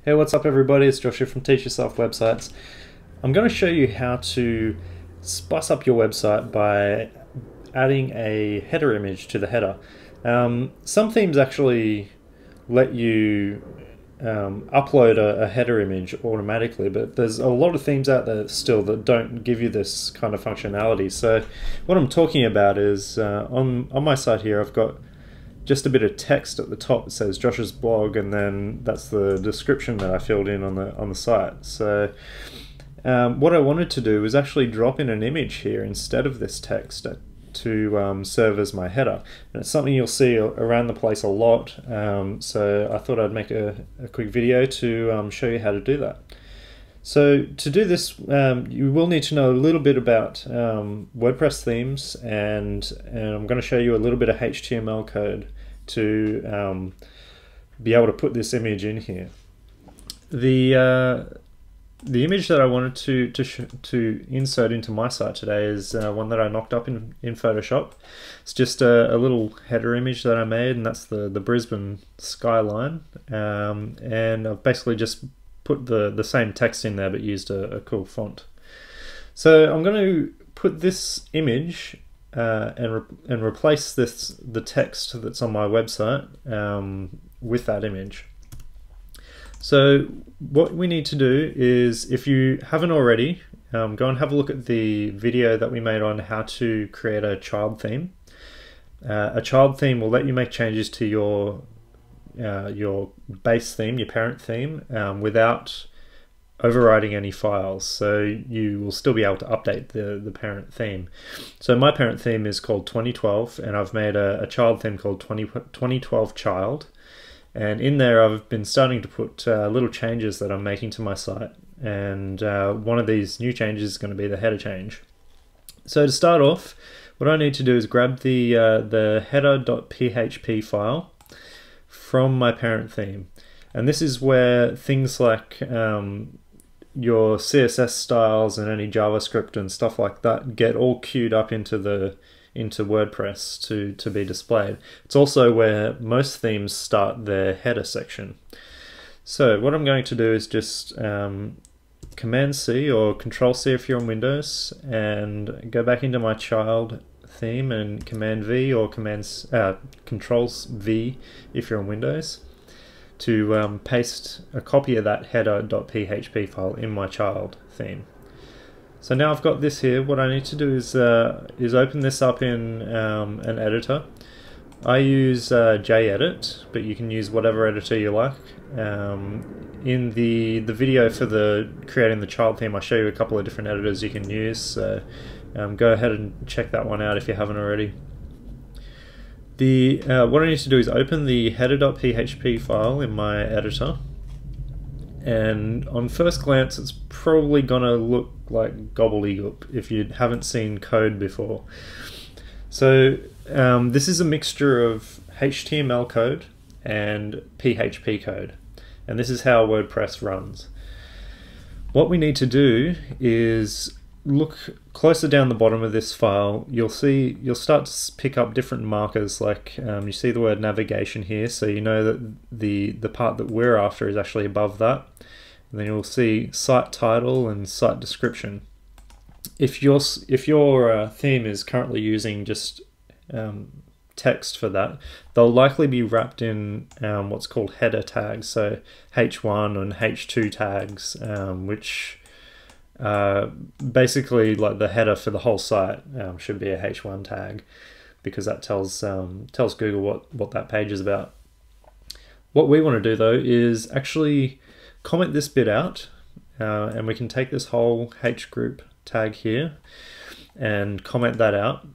Hey, what's up everybody? It's Josh here from Teach Yourself Websites. I'm going to show you how to spice up your website by adding a header image to the header. Some themes actually let you upload a header image automatically, but there's a lot of themes out there still that don't give you this kind of functionality. So what I'm talking about is on my site here I've got just a bit of text at the top. It says Josh's blog, and then that's the description that I filled in on the site. So what I wanted to do was actually drop in an image here instead of this text to serve as my header. And it's something you'll see around the place a lot, so I thought I'd make a quick video to show you how to do that. So to do this, you will need to know a little bit about WordPress themes, and I'm going to show you a little bit of HTML code to be able to put this image in here. The image that I wanted to insert into my site today is one that I knocked up in Photoshop. It's just a little header image that I made, and that's the Brisbane skyline. And I've basically just put the same text in there but used a cool font. So I'm going to put this image and replace the text that's on my website with that image. So what we need to do is, if you haven't already, go and have a look at the video that we made on how to create a child theme. A child theme will let you make changes to your base theme, your parent theme, without overriding any files. So you will still be able to update the parent theme. So my parent theme is called 2012, and I've made a child theme called 2012 Child. And in there I've been starting to put little changes that I'm making to my site. And one of these new changes is going to be the header change. So to start off, what I need to do is grab the header.php file from my parent theme. And this is where things like your CSS styles and any JavaScript and stuff like that get all queued up into WordPress to be displayed. It's also where most themes start their header section. So what I'm going to do is just Command C or Control C if you're on Windows, and go back into my child theme, and Command V or Control V if you're on Windows, to paste a copy of that header.php file in my child theme. So now I've got this here. What I need to do is open this up in an editor. I use JEdit, but you can use whatever editor you like. In the video for creating the child theme, I show you a couple of different editors you can use. So go ahead and check that one out if you haven't already. What I need to do is open the header.php file in my editor, and on first glance it's probably gonna look like gobbledygook if you haven't seen code before. So this is a mixture of HTML code and PHP code, and this is how WordPress runs. What we need to do is look closer down the bottom of this file. You'll start to pick up different markers, like you see the word navigation here, so you know that the part that we're after is actually above that. And then you'll see site title and site description. If your theme is currently using just text for that, they'll likely be wrapped in what's called header tags, so H1 and H2 tags, which basically like the header for the whole site should be a H1 tag, because that tells Google what that page is about. What we want to do though is actually comment this bit out, and we can take this whole H group tag here and comment that out.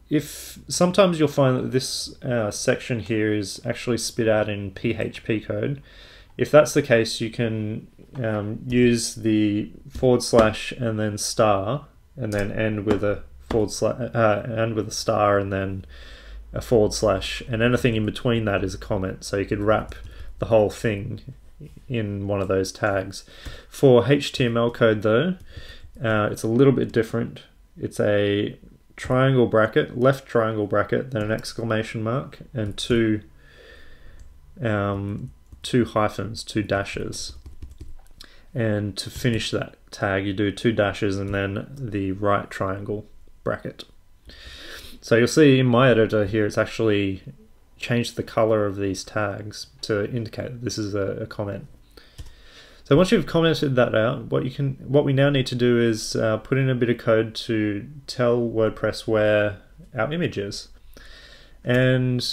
If sometimes you'll find that this section here is actually spit out in PHP code. If that's the case, you can use the / and then star, and then end with a star and then a / and anything in between that is a comment. So you could wrap the whole thing in one of those tags. For HTML code though, it's a little bit different. It's a triangle bracket, left triangle bracket, then an exclamation mark, and two two hyphens, two dashes. And to finish that tag, you do two dashes and then the right triangle bracket. So you'll see in my editor here, it's actually changed the color of these tags to indicate that this is a comment. So once you've commented that out, what we now need to do is put in a bit of code to tell WordPress where our image is. And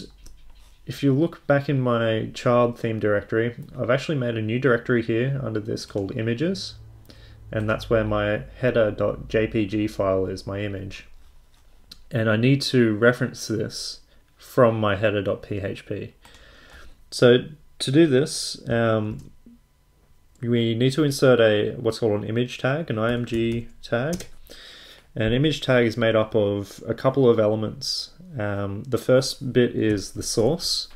if you look back in my child theme directory, I've actually made a new directory here under this called images, and that's where my header.jpg file is, my image. And I need to reference this from my header.php. So to do this, we need to insert what's called an image tag, an img tag. An image tag is made up of a couple of elements. The first bit is the source,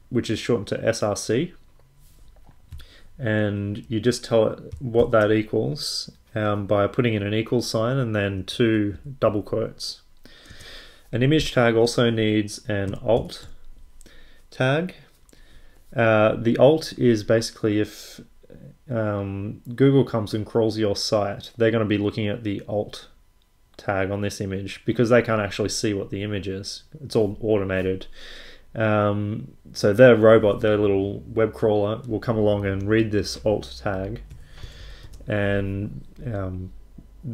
which is shortened to src, and you just tell it what that equals by putting in an equals sign and then two double quotes. An image tag also needs an alt tag. The alt is basically if Google comes and crawls your site, they're going to be looking at the alt tag on this image because they can't actually see what the image is. It's all automated. So their robot, their little web crawler, will come along and read this alt tag, and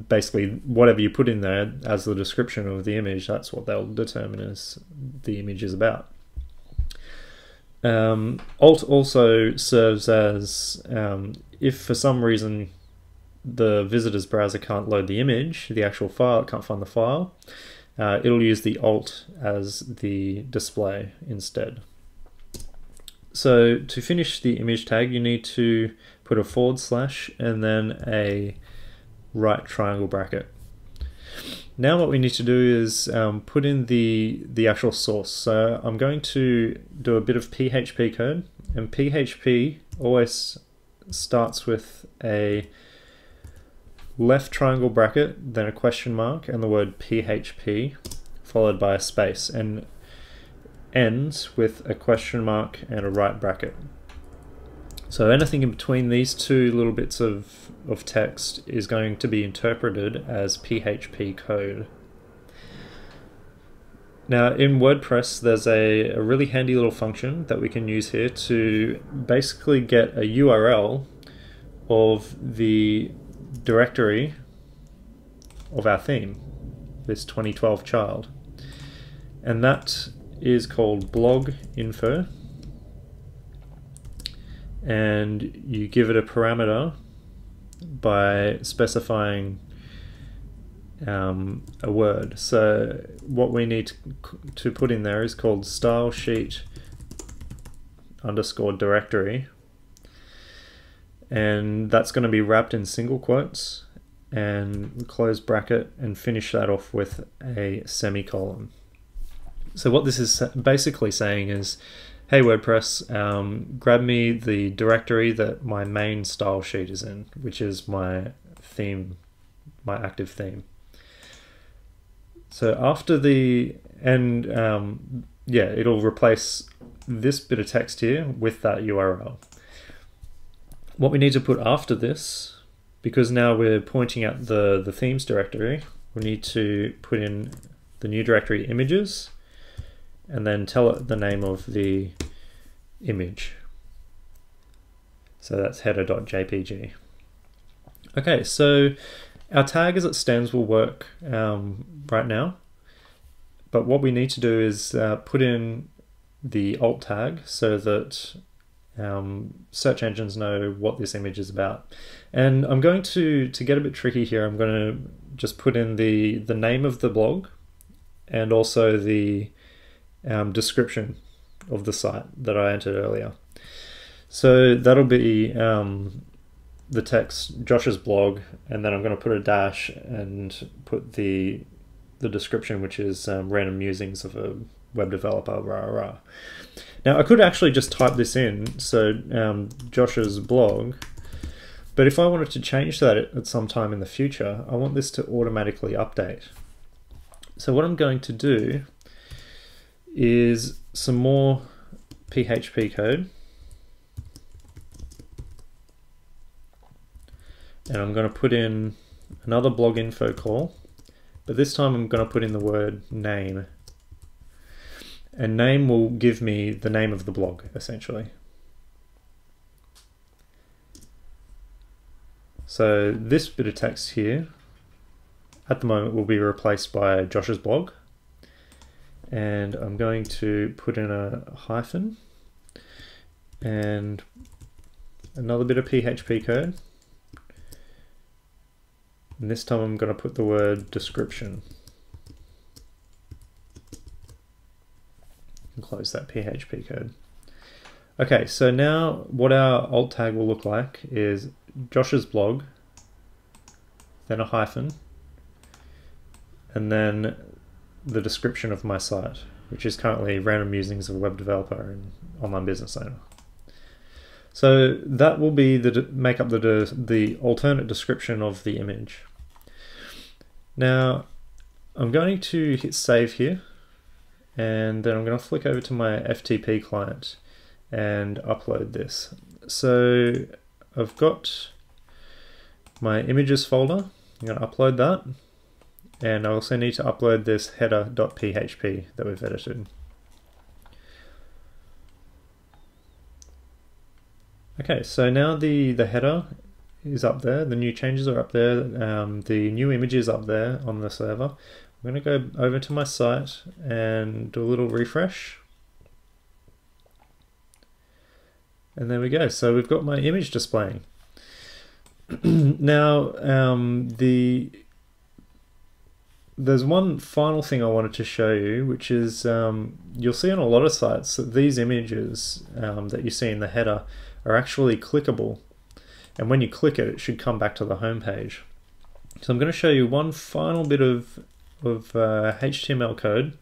basically whatever you put in there as the description of the image, that's what they'll determine as the image is about. Alt also serves as, if for some reason the visitor's browser can't load the image, the actual file, it can't find the file, it'll use the alt as the display instead. So to finish the image tag, you need to put a / and then a right triangle bracket. Now what we need to do is put in the actual source. So I'm going to do a bit of PHP code, and PHP always starts with a left triangle bracket, then a question mark, and the word PHP, followed by a space, and ends with a question mark and a right bracket. So anything in between these two little bits of text is going to be interpreted as PHP code. Now in WordPress there's a really handy little function that we can use here to basically get a URL of the directory of our theme, this 2012 child, and that is called blog info, and you give it a parameter by specifying a word. So what we need to put in there is called stylesheet _ directory, and that's going to be wrapped in single quotes and close bracket, and finish that off with a semicolon. So what this is basically saying is, hey WordPress, grab me the directory that my main style sheet is in, which is my theme, my active theme. So after the, and yeah, it'll replace this bit of text here with that URL. What we need to put after this, because now we're pointing at the themes directory, we need to put in the new directory images, and then tell it the name of the image. So that's header.jpg. Okay, so our tag as it stands will work right now, but what we need to do is put in the alt tag so that search engines know what this image is about. And I'm going to get a bit tricky here, I'm going to just put in the name of the blog and also the description of the site that I entered earlier. So that'll be the text, Josh's blog, and then I'm going to put a dash and put the description, which is random musings of a web developer, rah rah. Now I could actually just type this in, so Josh's blog, but if I wanted to change that at some time in the future, I want this to automatically update. So what I'm going to do is some more PHP code, and I'm going to put in another blog info call, but this time I'm going to put in the word name, and name will give me the name of the blog essentially. So this bit of text here at the moment will be replaced by Josh's blog, and I'm going to put in a hyphen and another bit of PHP code, and this time I'm going to put the word description and close that PHP code. Okay, so now what our alt tag will look like is Josh's blog, then a hyphen, and then the description of my site, which is currently Random Musings of a Web Developer and Online Business Owner. So that will be make up the alternate description of the image. Now I'm going to hit save here, and then I'm going to flick over to my FTP client and upload this. So I've got my images folder. I'm going to upload that, and I also need to upload this header.php that we've edited. Okay, so now the header is up there, the new changes are up there, the new image is up there on the server. I'm going to go over to my site and do a little refresh. And there we go, so we've got my image displaying. Now, there's one final thing I wanted to show you, which is you'll see on a lot of sites that these images that you see in the header are actually clickable, and when you click it, it should come back to the home page. So I'm going to show you one final bit of HTML code,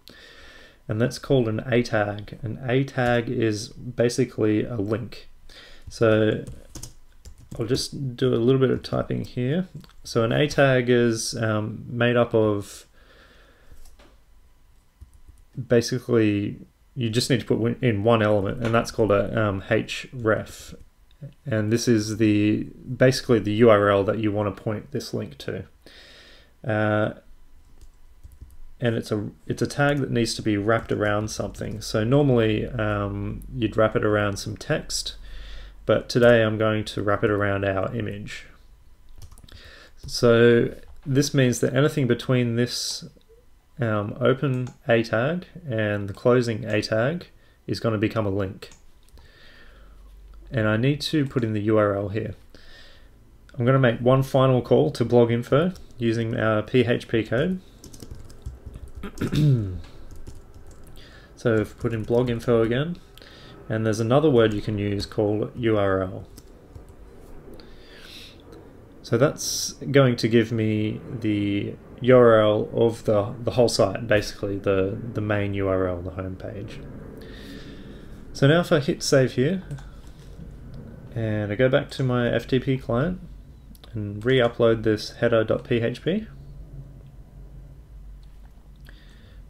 and that's called an A tag. An A tag is basically a link. So I'll just do a little bit of typing here. So an A tag is made up of, basically you just need to put in one element, and that's called a href, and this is basically the URL that you want to point this link to, and it's a tag that needs to be wrapped around something. So normally you'd wrap it around some text, but today I'm going to wrap it around our image. So this means that anything between this open A tag and the closing A tag is going to become a link. And I need to put in the URL here. I'm going to make one final call to blog info using our PHP code. So I've put in blog info again, and there's another word you can use called URL. So that's going to give me the URL of the whole site, basically the main URL, the home page. So now if I hit save here, and I go back to my FTP client and re-upload this header.php,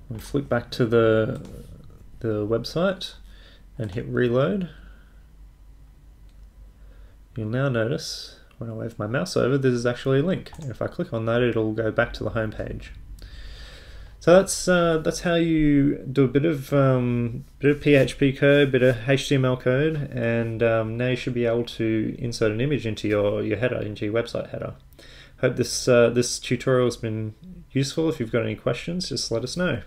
we flick back to the website and hit reload, you'll now notice when I wave my mouse over, this is actually a link, and if I click on that, it'll go back to the home page. So that's how you do a bit of PHP code, bit of HTML code, and now you should be able to insert an image into your header, into your website header. Hope this tutorial has been useful. If you've got any questions, just let us know.